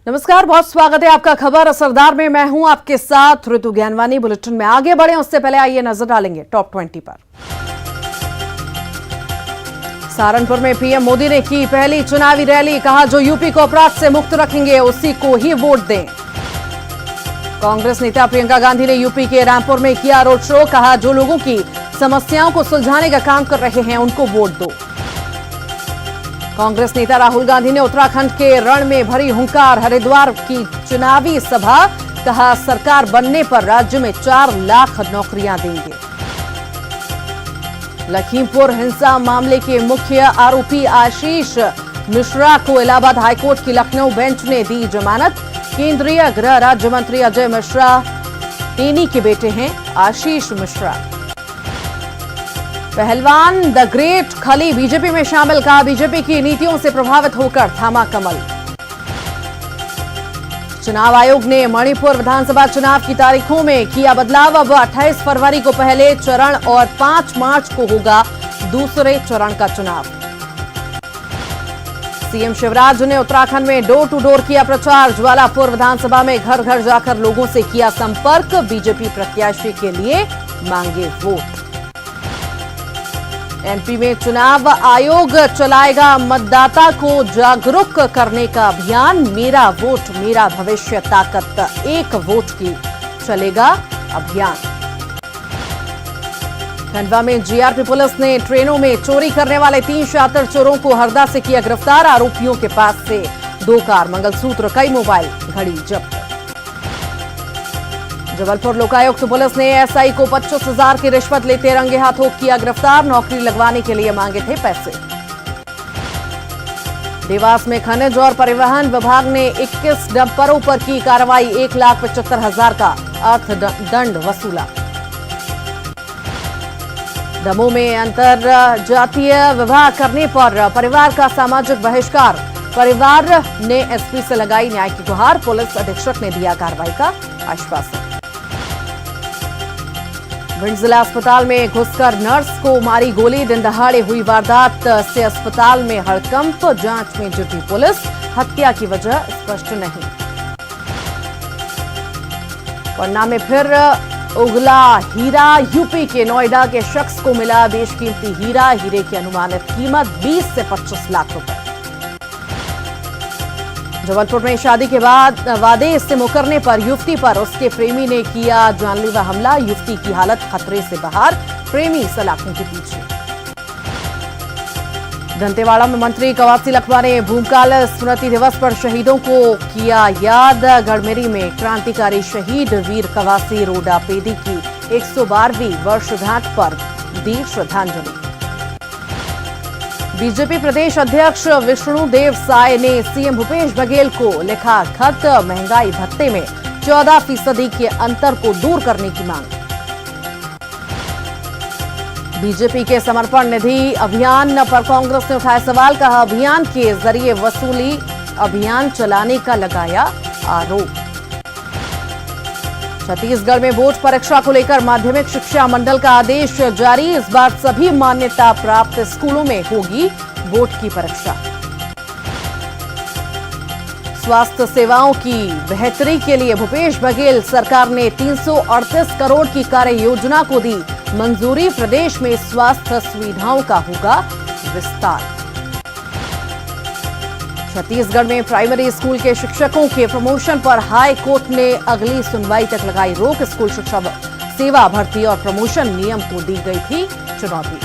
नमस्कार, बहुत स्वागत है आपका खबर असरदार में। मैं हूं आपके साथ ऋतु ज्ञानवानी। बुलेटिन में आगे बढ़े उससे पहले आइए नजर डालेंगे टॉप 20 पर। सहारनपुर में पीएम मोदी ने की पहली चुनावी रैली, कहा जो यूपी को अपराध से मुक्त रखेंगे उसी को ही वोट दें। कांग्रेस नेता प्रियंका गांधी ने यूपी के रामपुर में किया रोड शो, कहा जो लोगों की समस्याओं को सुलझाने का काम कर रहे हैं उनको वोट दो। कांग्रेस नेता राहुल गांधी ने उत्तराखंड के रण में भरी हुंकार, हरिद्वार की चुनावी सभा, कहा सरकार बनने पर राज्य में 4 लाख नौकरियां देंगे। लखीमपुर हिंसा मामले के मुख्य आरोपी आशीष मिश्रा को इलाहाबाद हाईकोर्ट की लखनऊ बेंच ने दी जमानत। केंद्रीय गृह राज्य मंत्री अजय मिश्रा टेनी के बेटे हैं आशीष मिश्रा। पहलवान द ग्रेट खली बीजेपी में शामिल, कहा बीजेपी की नीतियों से प्रभावित होकर थामा कमल। चुनाव आयोग ने मणिपुर विधानसभा चुनाव की तारीखों में किया बदलाव, अब 28 फरवरी को पहले चरण और 5 मार्च को होगा दूसरे चरण का चुनाव। सीएम शिवराज ने उत्तराखंड में डोर टू डोर किया प्रचार, ज्वालापुर विधानसभा में घर घर जाकर लोगों से किया संपर्क, बीजेपी प्रत्याशी के लिए मांगे वोट। एमपी में चुनाव आयोग चलाएगा मतदाता को जागरूक करने का अभियान, मेरा वोट मेरा भविष्य ताकत, एक वोट की चलेगा अभियान। खंडवा में जीआरपी पुलिस ने ट्रेनों में चोरी करने वाले 3 शातिर चोरों को हरदा से किया गिरफ्तार, आरोपियों के पास से 2 कार, मंगलसूत्र, कई मोबाइल, घड़ी जब्त। जबलपुर लोकायुक्त पुलिस ने एसआई को 25,000 की रिश्वत लेते रंगे हाथों किया गिरफ्तार, नौकरी लगवाने के लिए मांगे थे पैसे। देवास में खनिज और परिवहन विभाग ने 21 डंपरों पर की कार्रवाई, 1,75,000 का अर्थदंड वसूला। दमोह में अंतरजातीय विवाह करने पर परिवार का सामाजिक बहिष्कार, परिवार ने एसपी से लगाई न्याय की गुहार, पुलिस अधीक्षक ने दिया कार्रवाई का आश्वासन। भिंड जिला अस्पताल में घुसकर नर्स को मारी गोली, दिन दहाड़े हुई वारदात से अस्पताल में हड़कंप, जांच में जुटी पुलिस, हत्या की वजह स्पष्ट नहीं। पन्ना में फिर उगला हीरा, यूपी के नोएडा के शख्स को मिला बेशकीमती हीरा, हीरे की अनुमानित कीमत 20 से 25 लाख रुपए। जबलपुर में शादी के बाद वादे से मुकरने पर युवती पर उसके प्रेमी ने किया जानलेवा हमला, युवती की हालत खतरे से बाहर, प्रेमी सलाखों के पीछे। दंतेवाड़ा में मंत्री कवासी लखमा ने भूमकाल स्मृति दिवस पर शहीदों को किया याद, गढ़मेरी में क्रांतिकारी शहीद वीर कवासी रोडापेदी की 112वीं वर्षगांठ पर दी श्रद्धांजलि। बीजेपी प्रदेश अध्यक्ष विष्णुदेव साय ने सीएम भूपेश बघेल को लिखा खत, महंगाई भत्ते में 14% के अंतर को दूर करने की मांग। बीजेपी के समर्पण निधि अभियान पर कांग्रेस ने उठाया सवाल, कहा अभियान के जरिए वसूली अभियान चलाने का लगाया आरोप। छत्तीसगढ़ में बोर्ड परीक्षा को लेकर माध्यमिक शिक्षा मंडल का आदेश जारी, इस बार सभी मान्यता प्राप्त स्कूलों में होगी बोर्ड की परीक्षा। स्वास्थ्य सेवाओं की बेहतरी के लिए भूपेश बघेल सरकार ने 338 करोड़ की कार्य योजना को दी मंजूरी, प्रदेश में स्वास्थ्य सुविधाओं का होगा विस्तार। छत्तीसगढ़ में प्राइमरी स्कूल के शिक्षकों के प्रमोशन पर हाई कोर्ट ने अगली सुनवाई तक लगाई रोक, स्कूल शिक्षा सेवा भर्ती और प्रमोशन नियम को दी गई थी चुनौती।